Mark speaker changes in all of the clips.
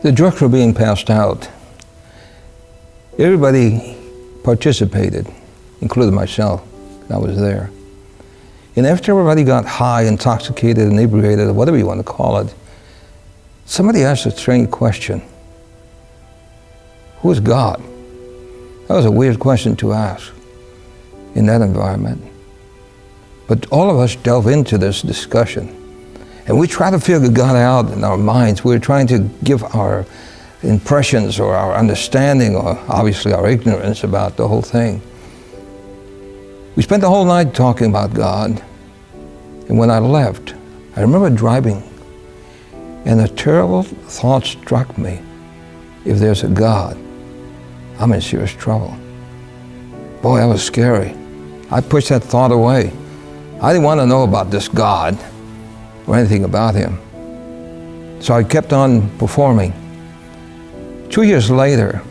Speaker 1: The drugs were being passed out. Everybody participated, including myself. I was there. And after everybody got high, intoxicated, inebriated, whatever you want to call it, somebody asked a strange question. Who is God? That was a weird question to ask in that environment. But all of us delve into this discussion. And we try to figure God out in our minds. We're trying to give our impressions or our understanding or obviously our ignorance about the whole thing. We spent the whole night talking about God. And when I left, I remember driving and a terrible thought struck me. If there's a God, I'm in serious trouble. Boy, that was scary. I pushed that thought away. I didn't want to know about this God or anything about him. So I kept on performing. 2 years later,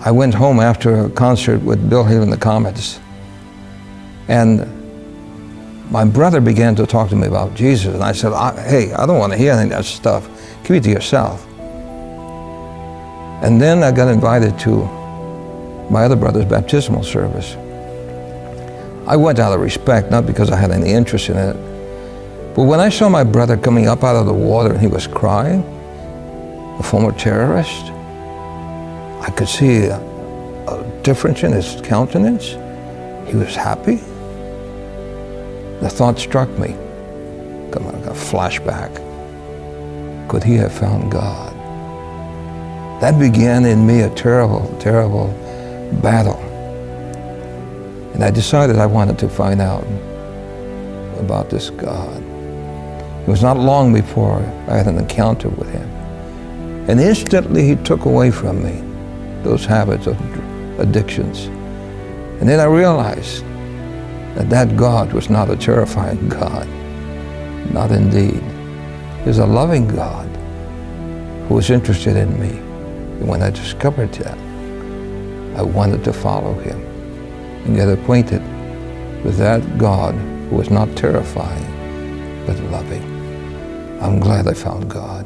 Speaker 1: I went home after a concert with Bill Haley and the Comets. And my brother began to talk to me about Jesus. And I said, hey, I don't want to hear any of that stuff. Keep it to yourself. And then I got invited to my other brother's baptismal service. I went out of respect, not because I had any interest in it. But when I saw my brother coming up out of the water and he was crying, a former terrorist, I could see a difference in his countenance. He was happy. The thought struck me, come on, a flashback. Could he have found God? That began in me a terrible, terrible battle. And I decided I wanted to find out about this God. It was not long before I had an encounter with him. And instantly he took away from me those habits of addictions. And then I realized that that God was not a terrifying God. Not indeed. He was a loving God who was interested in me. And when I discovered that, I wanted to follow him and get acquainted with that God who was not terrifying, but loving. I'm glad I found God.